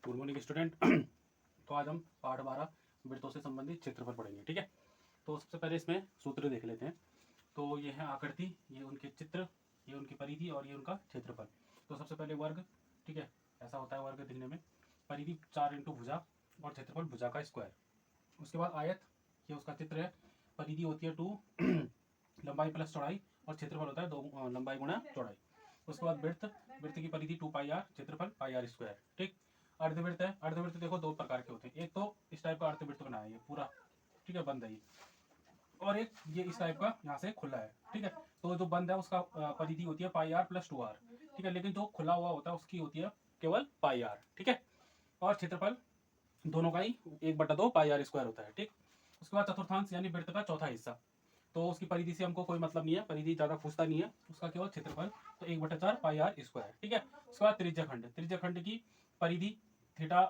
Good morning student. तो आज हम पाठ 12 वृत्तों से संबंधित क्षेत्रफल पढ़ेंगे। ठीक है, तो सबसे पहले इसमें सूत्र देख लेते हैं। तो ये है आकृति, ये उनके चित्र, ये उनकी परिधि और ये उनका क्षेत्रफल। तो सबसे पहले वर्ग। ठीक है, ऐसा होता है वर्ग दिखने में। परिधि 4 इंटू भुजा और क्षेत्रफल भुजा का स्क्वायर। उसके बाद आयत, ये उसका चित्र है। परिधि होती है 2 लंबाई प्लस चौड़ाई और क्षेत्रफल होता है 2 लंबाई गुणा चौड़ाई। उसके बाद वृत्त, वृत्त की परिधि 2 पाई आर, क्षेत्रफल पाई आर स्क्वायर। ठीक, अर्धवृत्त है। अर्धवृत्त देखो 2 प्रकार के होते हैं। एक तो इस टाइप का अर्धवृत्त बना है ये पूरा, ठीक है, बंद है ये, और एक ये इस टाइप का यहाँ से खुला है। ठीक है, तो जो बंद है उसका परिधि होती है पाई आर प्लस 2 आर। ठीक है, लेकिन जो खुला हुआ होता है उसकी होती है केवल पाई आर। ठीक है, और क्षेत्रफल दोनों का ही 1/2 पाई आर स्क्वायर होता है। ठीक, उसके बाद चतुर्थांश यानी वृत्त का चौथा हिस्सा। तो उसकी परिधि से हमको कोई मतलब नहीं है, परिधि ज्यादा पूछता नहीं है, उसका केवल क्षेत्रफल। तो 1/4 पाई आर स्क्वायर। ठीक है, उसके बाद त्रिज्या खंड, त्रिज्या खंड की परिधि थीटा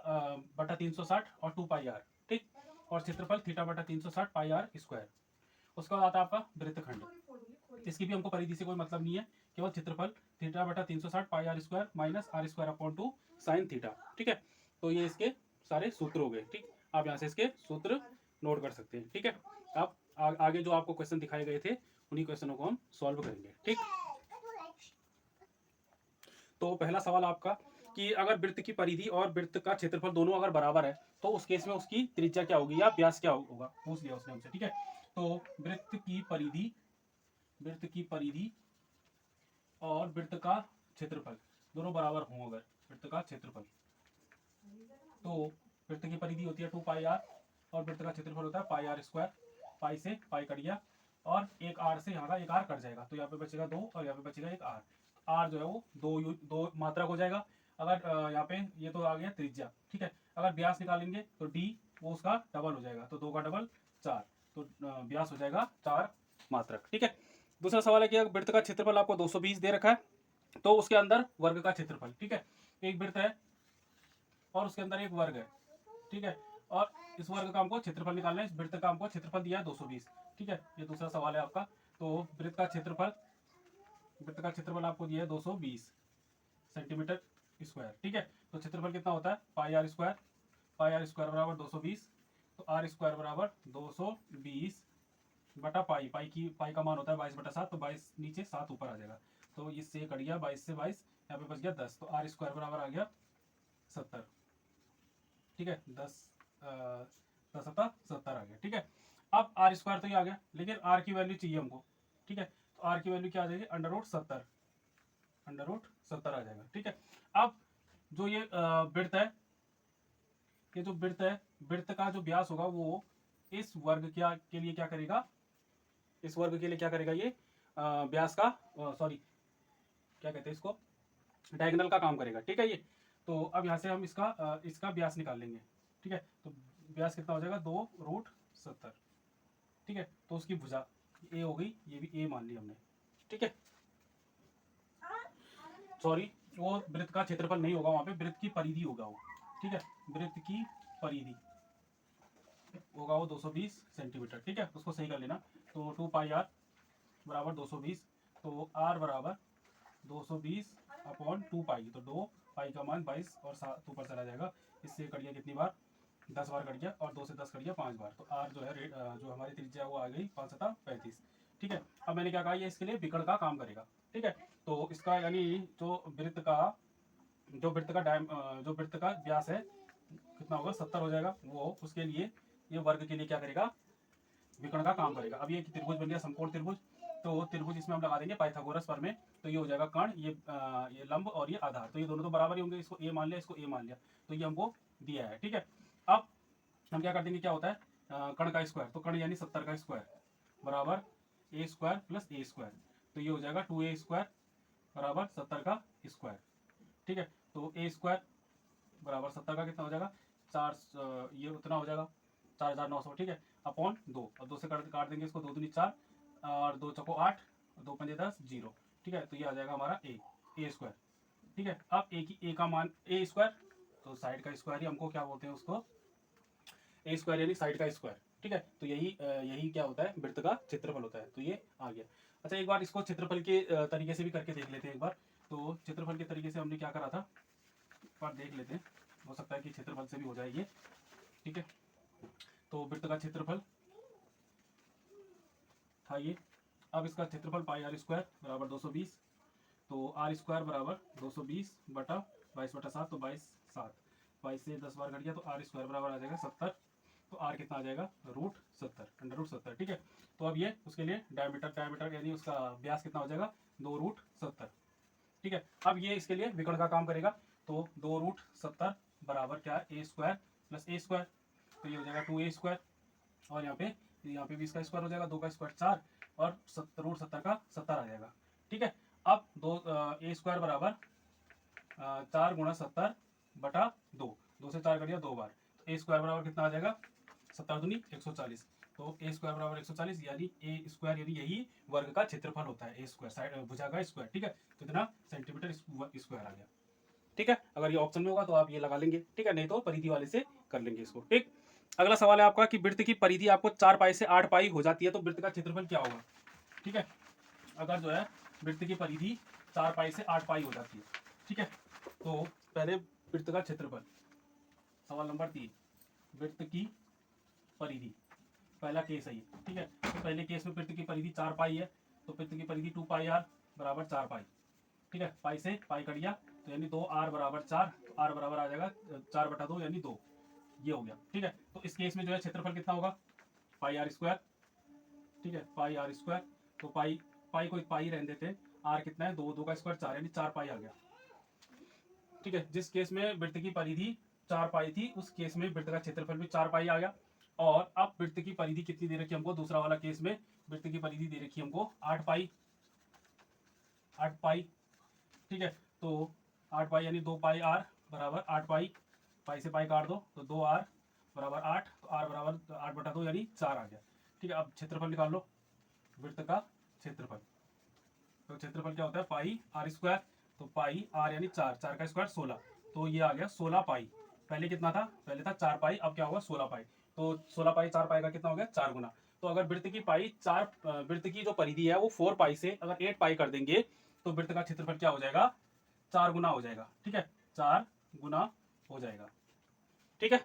बटा 360 और 2 पाई आर। ठीक, और क्षेत्रफल थीटा बटा 360 पाई आर स्क्वायर। उसके बाद आता है आपका वृत्तखंड। इसकी भी हमको परिधि से कोई मतलब नहीं है, केवल क्षेत्रफल थीटा बटा 360 pi r square minus r square upon 2 sine theta. ठीक है, तो ये इसके सारे सूत्र हो गए। ठीक, आप यहाँ से इसके सूत्र नोट कर सकते हैं। ठीक है, अब आगे जो आपको क्वेश्चन दिखाए गए थे उन्हीं क्वेश्चनों को हम सॉल्व करेंगे। ठीक, तो पहला सवाल आपका कि अगर वृत्त की परिधि और वृत्त का क्षेत्रफल दोनों अगर बराबर है तो उस केस में उसकी त्रिज्या क्या होगी या व्यास क्या होगा, पूछ लिया उसने हमसे। ठीक है, तो वृत्त की परिधि, वृत्त की परिधि और वृत्त का क्षेत्रफल दोनों बराबर हों अगर वृत्त का क्षेत्रफल, तो वृत्त की परिधि होती है 2 पाई आर और वृत्त का क्षेत्रफल होता है पाई आर स्क्वायर। पाई से पाई कट गया और एक आर से यहाँ का एक आर कट जाएगा, तो यहाँ पे बचेगा 2 और यहाँ पे बचेगा एक आर। आर जो है वो दो मात्रक हो जाएगा। अगर यहाँ पे ये तो आ गया त्रिज्या। ठीक है, अगर व्यास निकालेंगे तो डी वो उसका डबल हो जाएगा, तो 2 का डबल 4, तो व्यास हो जाएगा 4 मात्रक। ठीक है, दूसरा सवाल है कि अगर वृत्त का क्षेत्रफल आपको 220 दे रखा है तो उसके अंदर वर्ग का क्षेत्रफल। ठीक है, एक वृत्त है और उसके अंदर एक वर्ग है। ठीक है, और इस वर्ग का हमको क्षेत्रफल निकालना है। इस वृत्त का हमको क्षेत्रफल दिया है 220। ठीक है, ये दूसरा सवाल है आपका। तो वृत्त का क्षेत्रफल, वृत्त का क्षेत्रफल आपको दिया है 220 सेंटीमीटर स्क्वायर। ठीक है, तो क्षेत्रफल कितना होता है pi r square. Pi r square बराबर 220, तो आर स्क्वायर बराबर 220 बटा पाई। पाई का मान होता है 22/7, तो 22 नीचे 7 ऊपर आ जाएगा, तो इससे कट गया 22 से 22, यहाँ पे बच गया 10, तो आर स्क्वायर बराबर आ गया 70। ठीक है, 10 आ गया। ठीक है, अब आर स्क्वायर तो ये आ गया, लेकिन आर की वैल्यू चाहिए हमको। ठीक है, तो आर की वैल्यू क्या आ जाएगी, √70, √70 आ जाएगा। ठीक है, अब जो ये वृत्त है, ये जो वृत्त है, वृत्त का जो व्यास होगा वो इस वर्ग के लिए क्या करेगा, इस वर्ग के लिए क्या करेगा, ये व्यास का सॉरी क्या कहते हैं इसको, डायगोनल का काम करेगा। ठीक है, ये तो अब यहाँ से हम इसका व्यास निकाल लेंगे। ठीक है, तो व्यास कितना हो जाएगा 2√70। ठीक है, तो उसकी भुजा ए हो गई, ये भी ए मान ली हमने। ठीक है, सॉरी वो वृत्त का क्षेत्रफल नहीं होगा, वहां पे वृत्त की परिधि होगा वो। ठीक है, वृत्त की परिधि होगा वो 220 सेंटीमीटर। ठीक है, उसको सही कर लेना। तो 2 पाई आर बराबर 220, तो आर बराबर 220 अपॉन 2 पाई, तो 2 पाई का मान 22 और 7 ऊपर चला जाएगा। इससे कट गया कितनी बार, 10 बार कट गया, और 2 से 10 कट गया 5 बार, तो आर जो है जो हमारी त्रिज्या वो आ गई 5 7 35। ठीक है, अब मैंने क्या कहा, ये इसके लिए विकर्ण का काम करेगा। ठीक है, तो इसका यानी जो वृत्त का जो वृत्त का व्यास है कितना होगा 70 हो जाएगा, वो उसके लिए ये वर्ग के लिए क्या करेगा, विकर्ण का काम करेगा। अब ये त्रिभुज बन गया समकोण त्रिभुज, तो त्रिभुज इसमें हम लगा देंगे पाइथागोरस प्रमेय, तो ये हो जाएगा कर्ण, ये लंब और ये आधार, तो ये दोनों तो बराबर ही होंगे। इसको ए मान लिया, इसको ए मान लिया, तो ये हमको दिया है। ठीक है, अब हम क्या कर देंगे, क्या होता है कर्ण का स्क्वायर, तो कर्ण यानी 70 का स्क्वायर बराबर ए स्क्वायर प्लस ए स्क्वायर, तो ये हो जाएगा 2a स्क्वायर बराबर 70 का स्क्वायर। ठीक है, तो ए स्क्वायर बराबर 70 का कितना हो जाएगा, 4 ये उतना हो जाएगा 4900। ठीक है, अपॉन 2, और 2 से काट देंगे इसको, 2 दूनी 4 और 2 चौको 8, 2 पंजे 10, 0। ठीक है, तो ये आ जाएगा हमारा ए स्क्वायर। ठीक है, अब ए का मान ए स्क्वायर, तो साइड का स्क्वायर ही हमको क्या बोलते हैं उसको, ए स्क्वायर यानी साइड का स्क्वायर। ठीक है, तो यही क्या होता है, वृत्त का क्षेत्रफल होता है, तो ये आ गया। अच्छा, एक बार इसको क्षेत्रफल के तरीके से भी करके देख लेते हैं एक बार। तो क्षेत्रफल के तरीके से हमने क्या करा था, एक बार देख लेते हैं। हो सकता है कि क्षेत्रफल से भी हो जाए ये, ठीक है। तो वृत्त का क्षेत्रफल था ये। अब इसका क्षेत्रफल पाई आर स्क्वायर बराबर 220, तो आर स्क्वायर बराबर 220 बटा 22/7, तो 22/7, 22 से 10 बार घट गया तो आर स्क्वायर बराबर आ जाएगा 70। तो आर कितना आ जाएगा √70, √70, ठीक है। तो अब ये उसके लिए डायमीटर यानी उसका व्यास कितना हो जाएगा 2√70, ठीक है। अब ये इसके लिए विकर्ण का काम करेगा, तो 2√70 बराबर क्या है a² प्लस a², तो ये हो जाएगा 2a², और यहाँ पे भी इसका स्क्वायर हो जाएगा, 2 का स्क्वायर 4, और √70 का 70 आ जाएगा, ठीक है। अब a² बराबर 4 × 70 बटा 2, 2 से 4 करिए 2 बार, तो a² बराबर कितना आ जाएगा 70 दूनी 140, तो a² बराबर 140, यानी a² यानी यही वर्ग का क्षेत्रफल होता है, a² साइड भुजा का स्क्वायर, ठीक है। कितना सेंटीमीटर स्क्वायर आ गया, ठीक है। अगर ये ऑप्शन में होगा तो आप ये लगा लेंगे, ठीक है, नहीं तो परिधि वाले से कर लेंगे इसको, ठीक। अगला सवाल है आपका कि वृत्त की परिधि आपको 4 पाई से 8 पाई हो जाती है, तो वृत्त का क्षेत्रफल क्या होगा, ठीक है। अगर जो है वृत्त की परिधि 4 पाई से 8 पाई हो जाती है, ठीक है, तो पहले वृत्त का क्षेत्रफल, सवाल नंबर 3, वृत्त की परिधि, पहला केस है ये, ठीक है। तो पहले केस में वृत्त की परिधि 4 पाई है, तो वृत्त की परिधि 2πr बराबर 4 पाई, ठीक है। पाई से पाई कट गया, तो यानी 2r बराबर 4, तो r बराबर आ जाएगा 4/2 यानी 2, ये हो गया, ठीक है। तो इस केस में जो है क्षेत्रफल कितना होगा πr², ठीक है, πr², तो पाई को पाई रहने देते हैं, r कितना है 2, 2 का स्क्वायर 4 यानी 4 पाई आ गया, ठीक है। जिस केस में वृत्त की परिधि 4 पाई थी उस केस में वृत्त का क्षेत्रफल भी 4 पाई आ गया। और अब वृत्त की परिधि कितनी दे रखी है हमको, दूसरा वाला केस में वृत्त की परिधि दे रखी है हमको 8 पाई, 8 पाई, ठीक है। तो 8 पाई यानी 2πr बराबर 8 पाई, पाई से पाई काट दो तो 2r बराबर 8, तो r बराबर 8/2 यानी 4 आ गया, ठीक है। अब क्षेत्रफल निकाल लो, वृत्त का क्षेत्रफल, तो क्षेत्रफल क्या होता है पाई r², तो पाई r यानी 4, 4 का स्क्वायर 16, तो ये आ गया 16 पाई। पहले कितना था, पहले था 4 पाई, अब क्या होगा 16 पाई, तो 16 पाई 4 पाई का कितना हो गया 4 गुना। तो अगर वृत्त की पाई 4 वृत्त की जो परिधि है वो 4 पाई से अगर 8 पाई कर देंगे तो वृत्त का क्षेत्रफल क्या हो जाएगा 4 गुना हो जाएगा, ठीक है, 4 गुना हो जाएगा, ठीक है।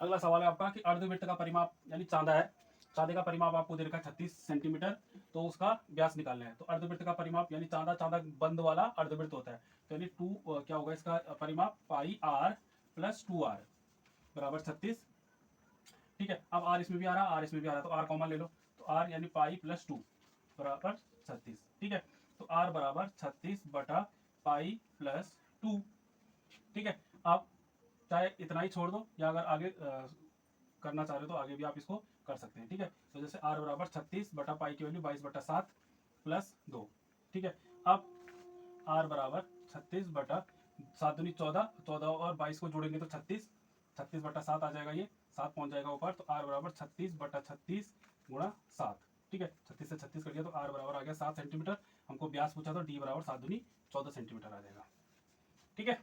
अगला सवाल है आपका कि अर्धवृत्त का परिमाप यानी चांदा है, चांदे का परिमाप आपको दे रखा है 36 सेंटीमीटर, तो उसका व्यास निकालना है। तो अर्धवृत्त का परिमाप यानी चांदा, चांदा बंद वाला अर्धवृत्त होता है, तो यानी 2 क्या होगा इसका परिमाप पाई r प्लस 2r बराबर 36, ठीक है। अब r इसमें भी आ रहा, r इसमें भी आ रहा, तो r कॉमन ले लो, तो r यानी पाई प्लस 2 बराबर 36, ठीक है। तो r बराबर 36 बटा पाई प्लस 2, ठीक है। अब चाहे इतना ही छोड़ दो या अगर आगे करना चाह रहे हो तो आगे भी आप इसको कर सकते हैं, ठीक है। तो जैसे r बराबर 36 बटा पाई की वैल्यू 22/7 प्लस 2, ठीक है। अब r बराबर 36 बटा 7 दूनी 14, 14 और 22 को जोड़ेंगे तो 36, 36/7 आ जाएगा, ये 7 पहुंच जाएगा ऊपर, तो r बराबर 36/36 गुणा 7, ठीक है। 36 से 36 कर दिया तो r बराबर आ गया 7 सेंटीमीटर। हमको व्यास पूछा तो d बराबर 7 दूनी 14 सेंटीमीटर आ जाएगा, ठीक है।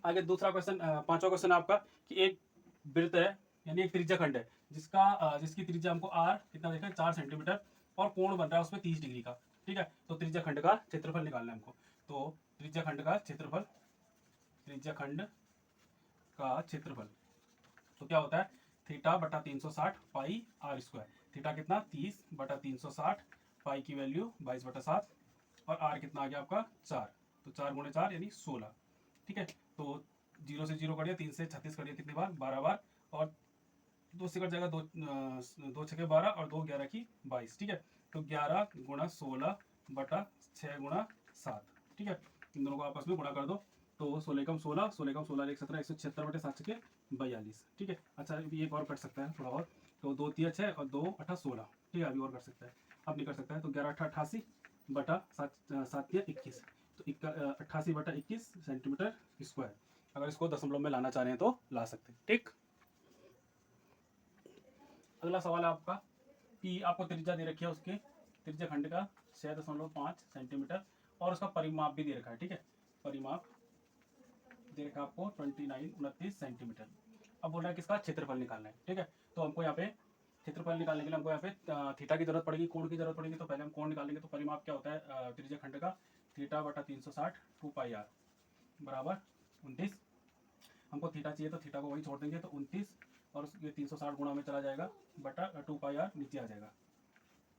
आगे दूसरा क्वेश्चन, पांचवा क्वेश्चन आपका कि एक वृत्त है यानी एक त्रिज्या खंड है जिसकी त्रिज्या हमको r कितना देखा है 4 सेंटीमीटर, और कोण बन रहा है उसमें 30 डिग्री का, ठीक है। तो त्रिज्या खंड का क्षेत्रफल निकालना है हमको, तो त्रिज्या खंड का क्षेत्रफल, त्रिज्या खंड का क्षेत्रफल तो क्या होता है θ/360 पाई r², थीटा कितना 30/360, पाई की वैल्यू 22/7, और r कितना आ गया आपका 4, तो 4 × 4 यानी 16, ठीक है। तो 0 से 0 कट 3 से 36 कट कितनी बार 12 बार, और 2 से कट जाएगा 2 6 12 और 2 11 की 22, ठीक है। तो 11 × 16 बटा 6 × 7, ठीक है। इन दोनों को आपस में गुणा कर दो, तो 16 कम 16, 16 कम 16 1 17, 176/7 के 42, ठीक है। अच्छा अभी एक और कट सकता है थोड़ा और, तो 2 3 6 और 2 8 16, ठीक है, अभी और कर सकता है, अब नहीं कर सकता है, तो 11 8 88 बटा 7 21, तो 88/21 सेंटीमीटर स्क्वायर। अगर इसको दशमलव में लाना चाह रहे हैं तो ला सकते हैं, ठीक। अगला सवाल है आपका कि आपको त्रिज्या दे रखी है उसके त्रिज्या खंड का 6.5 सेंटीमीटर, और उसका परिमाप भी दे रखा है, ठीक है। परिमाप दे रखा है आपको 29 सेंटीमीटर। अब बोल रहा है कि इसका क्षेत्रफल निकालना है, ठीक है। तो हमको यहाँ पे क्षेत्रफल निकालने के लिए हमको यहाँ पे थीटा की जरूरत पड़ेगी, कोण की जरूरत पड़ेगी, तो पहले हम कोण निकालेंगे। तो परिमाप क्या होता है त्रिज्या खंड का, θ/360 2πr, बराबर 29। हमको थीटा चाहिए तो थीटा को वही छोड़ देंगे, तो 29 और ये 360 गुणा में चला जाएगा बटा 2 पाई r नीचे आ जाएगा।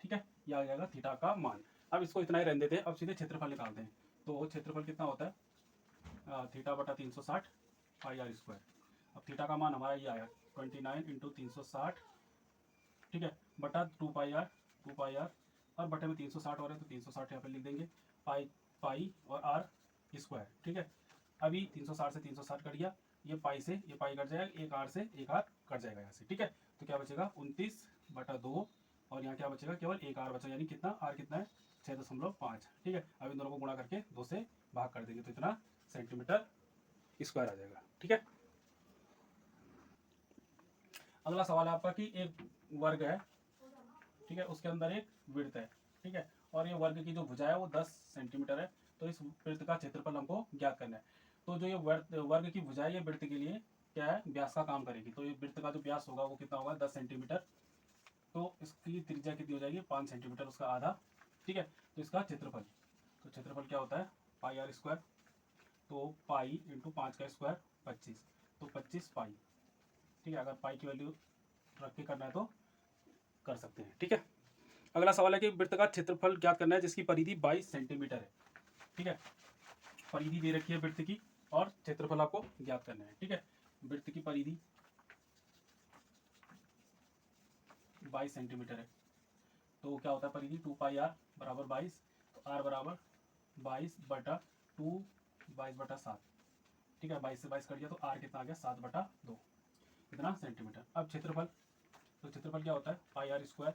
ठीक है, ये आ जाएगा थीटा का मान। अब इसको इतना ही रहने देते हैं, अब सीधे क्षेत्रफल निकालते हैं। तो क्षेत्रफल कितना होता है, थीटा बटा 360 पाई r²। अब थीटा का मान हमारा ये आया 29 इंटू 360, ठीक है, बटा 2 पाई r और बटे में 360 हो रहे हैं तो 360 यहाँ पे लिख देंगे, पाई और r²। ठीक है, अभी 360 से 360 कट गया, ये पाई से ये पाई कट जाएगा, एक r से एक r कट जाएगा यहाँ से। ठीक है, तो क्या बचेगा 29 बटा 2 और यहाँ क्या बचेगा, केवल एक r बचा, यानी कितना r कितना है 6.5। ठीक है, अब इन दोनों को गुणा करके 2 से भाग कर देंगे तो इतना सेंटीमीटर स्क्वायर आ जाएगा। ठीक है, अगला सवाल है आपका कि एक वर्ग है, ठीक है, उसके अंदर एक वृत्त है, ठीक है, और ये वर्ग की जो भुजा है वो 10 सेंटीमीटर है, तो इस वृत्त का क्षेत्रफल हमको ज्ञात करना है। तो जो ये वर्ग की भुजा है ये वृत्त के लिए क्या है, व्यास का काम करेगी। तो ये वृत्त का जो व्यास होगा वो कितना होगा 10 सेंटीमीटर, तो इसकी त्रिज्या कितनी हो जाएगी 5 सेंटीमीटर, उसका आधा। ठीक है, तो इसका क्षेत्रफल, तो क्षेत्रफल क्या होता है पाई r², तो पाई इंटू 5 का स्क्वायर 25, तो 25 पाई। ठीक है, अगर पाई की वैल्यू रख के करना है तो कर सकते हैं। ठीक है, अगला सवाल है कि वृत्त का क्षेत्रफल ज्ञात करना है जिसकी परिधि 22 सेंटीमीटर है। ठीक है, परिधि दे रखी है वृत्त की और क्षेत्रफल आपको ज्ञात करना है। ठीक है, वृत्त की परिधि 22 सेंटीमीटर है, तो क्या होता है परिधि 2 पाई r बराबर 22, तो r बराबर 22 बटा 2, 22 बटा 7। ठीक है, 22 से 22 कट गया तो r कितना आ गया 7 बटा 2, इतना सेंटीमीटर। अब क्षेत्रफल, तो क्षेत्रफल क्या होता है पाई r²,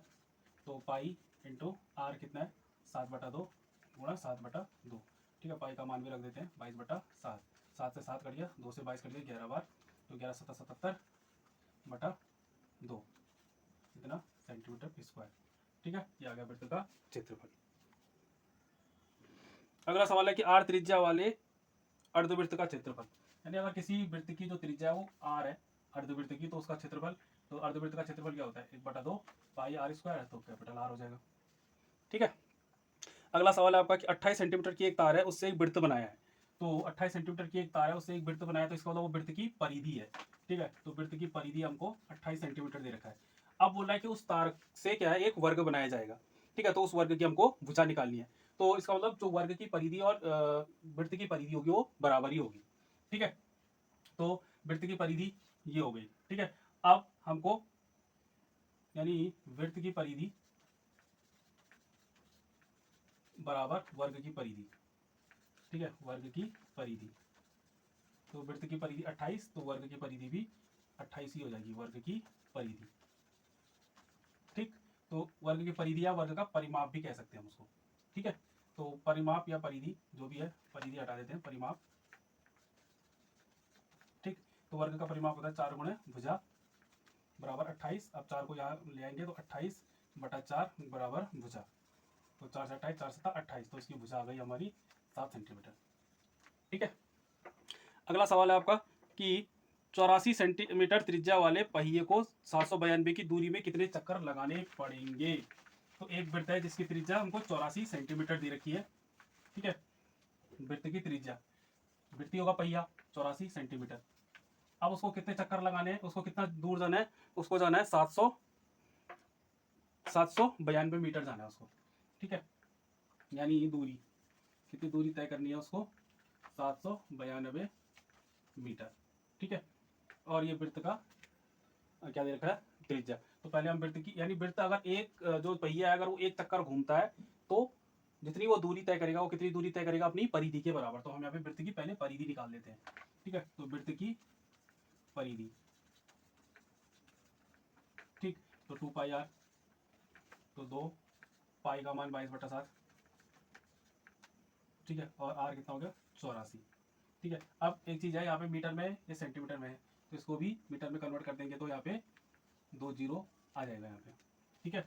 तो पाई इंटू r कितना है 7 बटा 2 गुणा 7 बटा 2। ठीक है, पाई का मान भी रख देते हैं 22 बटा 7, 7 से 7 कट गया, 2 से 22 कट गया 11 बार, तो 11 7 77 बटा 2, इतना सेंटीमीटर स्क्वायर। ठीक है, ये आ गया वृत्त का क्षेत्रफल। अगला सवाल है कि r त्रिज्या वाले अर्धवृत्त का क्षेत्रफल, यानी अगर किसी वृत्त की जो त्रिज्या है वो r है अर्धवृत्त की, तो उसका क्षेत्रफल, तो अर्धवृत्त का क्षेत्रफल क्या होता है 1/2 पाई r² है, तो कैपिटल R हो जाएगा। ठीक है, अगला सवाल है आपका कि 28 सेंटीमीटर की एक तार है, उससे एक वृत्त बनाया है। तो 28 सेंटीमीटर की एक तार है, उससे एक वृत्त बनाया, तो इसका मतलब वो वृत्त की परिधि है। ठीक है, तो वृत्त की परिधि हमको 28 सेंटीमीटर दे रखा है। अब बोल रहा है कि उस तार से क्या है एक वर्ग बनाया जाएगा। ठीक है, तो उस वर्ग की हमको भुजा निकालनी है, तो इसका मतलब जो वर्ग की परिधि और वृत्त की परिधि होगी वो बराबर ही होगी। ठीक है, तो वृत्त की परिधि ये हो गई। ठीक है, अब हमको यानी वृत्त की परिधि बराबर वर्ग की परिधि। ठीक है, वर्ग की परिधि, तो वृत्त की परिधि 28, तो वर्ग की परिधि भी 28 ही हो जाएगी, वर्ग की परिधि। ठीक, तो वर्ग की परिधि या वर्ग का परिमाप भी कह सकते हैं हम उसको। ठीक है, तो परिमाप या परिधि जो भी है, परिधि हटा देते हैं, परिमाप। ठीक, तो वर्ग का परिमाप होता है 4 गुणे भुजा बराबर 28। अब 4 को यहाँ ले आएंगे तो 28 बटा 4 बराबर भुजा, तो 4 से 28, 4 से 28, तो इसकी भुजा आ गई हमारी 7 सेंटीमीटर। ठीक है, अगला सवाल है आपका कि 84 सेंटीमीटर त्रिज्या वाले पहिए को 792 की दूरी में कितने चक्कर लगाने पड़ेंगे। तो एक वृत्त है जिसकी त्रिज्या हमको 84 सेंटीमीटर दे रखी है। ठीक है, वृत्त की त्रिज्या, वृत्ति होगा पहिया 84 सेंटीमीटर। अब उसको कितने चक्कर लगाने हैं, उसको कितना दूर जाना है, उसको जाना है 792 मीटर जाना है उसको। ठीक है, यानी दूरी, कितनी दूरी तय करनी है उसको 792 मीटर। ठीक है, और ये वृत्त का क्या दे रखा है त्रिज्या। तो पहले हम वृत्त की, यानी वृत्त अगर एक जो पहिया है अगर वो एक चक्कर घूमता है तो जितनी वो दूरी तय करेगा वो कितनी दूरी तय करेगा अपनी परिधि के बराबर। तो हम यहाँ पे वृत्त की पहले परिधि निकाल लेते हैं। ठीक है, तो वृत्त की परिधि, ठीक, तो 2 पाई r, तो 2 पाई का मान 22/7। ठीक है, और r कितना हो गया 84। ठीक है, अब एक चीज़ है यहाँ पे मीटर में ये सेंटीमीटर में है, तो इसको भी मीटर में कन्वर्ट कर देंगे तो यहाँ पे 2 जीरो आ जाएगा यहाँ पे। ठीक है,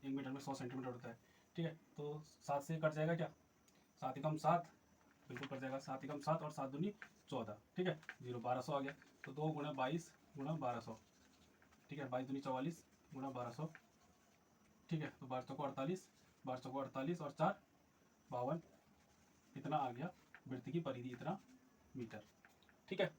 1 मीटर में 100 सेंटीमीटर होता है। ठीक है, तो 7 से कट जाएगा क्या, 7 एकम 7, बिल्कुल कट जाएगा, 7 एकम 7 और 7 दूनी 14। ठीक है, 0 1200 आ गया, तो 2 गुणा 22 गुणा 1200। ठीक है, 22 दूनी 44 गुणा 1200। ठीक है, तो 1200 को 48, 1200 को 48 और 4 52, इतना आ गया वृत्त की परिधि, इतना मीटर। ठीक है,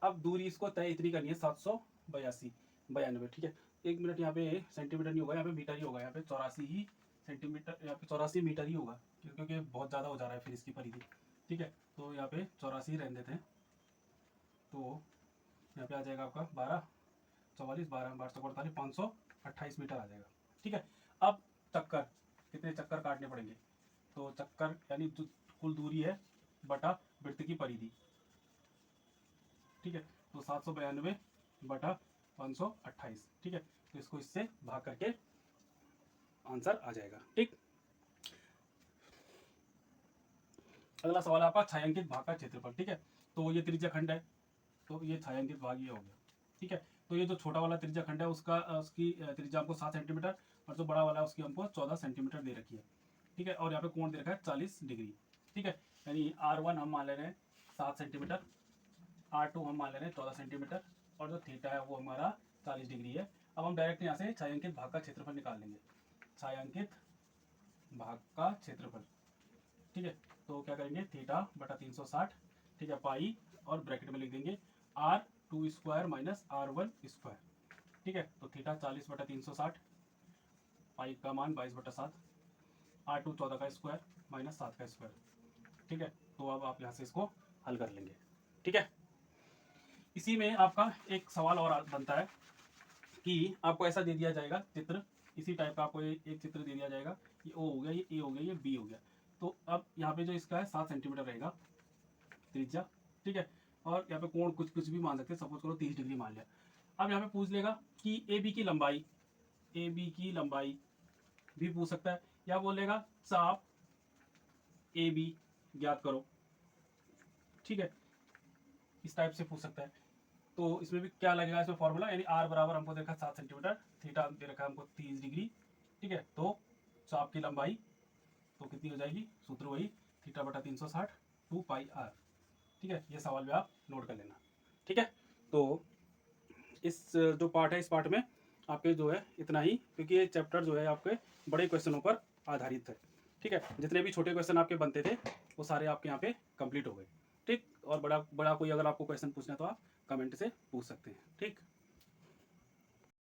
अब दूरी इसको तय इतनी करनी है 792। ठीक है, 1 मिनट यहाँ पे सेंटीमीटर नहीं होगा, यहाँ पे मीटर ही होगा, यहाँ पे 84 ही सेंटीमीटर, यहाँ पे 84 मीटर ही होगा क्योंकि बहुत ज़्यादा हो जा रहा है फिर इसकी परिधि। ठीक है, तो यहाँ पे 84 रहने देते हैं। तो यहाँ पे आ जाएगा आपका 12 44 12 12 48 528 मीटर आ जाएगा। ठीक है, अब चक्कर, कितने चक्कर काटने पड़ेंगे, तो चक्कर यानी जो कुल दूरी है बटा वृत्त की परिधि। ठीक है, तो 792 बटा 528। ठीक है, तो इसको इससे भाग करके आंसर आ जाएगा। ठीक, अगला सवाल है आपका छायांकित भाग का क्षेत्रफल। ठीक है, तो ये त्रिज्या खंड है, तो ये छायांकित भाग ये हो गया। ठीक है, तो ये जो छोटा वाला त्रिज्या खंड है उसका उसकी त्रिज्या हमको 7 सेंटीमीटर और जो बड़ा वाला है उसकी हमको 14 सेंटीमीटर दे रखी है। ठीक है, और यहाँ पे कोण दे रखा है 40 डिग्री। ठीक है, यानी R1 हम मान ले रहे हैं 7 सेंटीमीटर, R2 हम मान ले रहे हैं 14 सेंटीमीटर और जो थीटा है वो हमारा 40 डिग्री है। अब हम डायरेक्ट यहाँ से छायांकित भाग का क्षेत्रफल निकाल लेंगे, छायांकित भाग का क्षेत्रफल। ठीक है, तो क्या करेंगे, थीटा बटा 360, ठीक है, पाई और ब्रैकेट में लिख देंगे R2 square minus R1 square. ठीक है, तो थीटा 40 बटा 360, पाई का मान 22 बटा 7, R2 14 का स्क्वायर माइनस 7 का स्क्वायर। ठीक है, तो अब आप यहाँ से इसको हल कर लेंगे। ठीक है, इसी में आपका एक सवाल और बनता है कि आपको ऐसा दे दिया जाएगा चित्र, इसी टाइप का आपको एक चित्र दे दिया जाएगा, ये O हो गया, ये A हो गया, ये B हो गया। तो अब यहाँ पे जो इसका है 7 सेंटीमीटर रहेगा त्रिज्या। ठीक है, और यहाँ पे कोण कुछ कुछ भी मान सकते हैं, सपोज करो 30 डिग्री मान लिया। अब यहाँ पे पूछ लेगा कि AB की लंबाई, AB की लंबाई भी पूछ सकता है, या बोलेगा चाप AB ज्ञात करो। ठीक है, इस टाइप से पूछ सकता है। तो इसमें भी क्या लगेगा, इसमें फॉर्मूला, यानी R बराबर हमको देखा 7 सेंटीमीटर, थीटा दे रखा है हमको 30 डिग्री। ठीक है, तो चाप की लंबाई तो कितनी हो जाएगी, सूत्र वही थीटा बटा 360 2 पाई R। ठीक है, ये सवाल भी आप नोट कर लेना। ठीक है, तो इस जो पार्ट है, इस पार्ट में आपके जो है इतना ही, क्योंकि ये चैप्टर जो है आपके बड़े क्वेश्चनों पर आधारित है। ठीक है, जितने भी छोटे क्वेश्चन आपके बनते थे वो सारे आपके यहाँ पे कंप्लीट हो गए। ठीक, और बड़ा बड़ा कोई अगर आपको क्वेश्चन पूछना है तो आप कमेंट से पूछ सकते हैं। ठीक।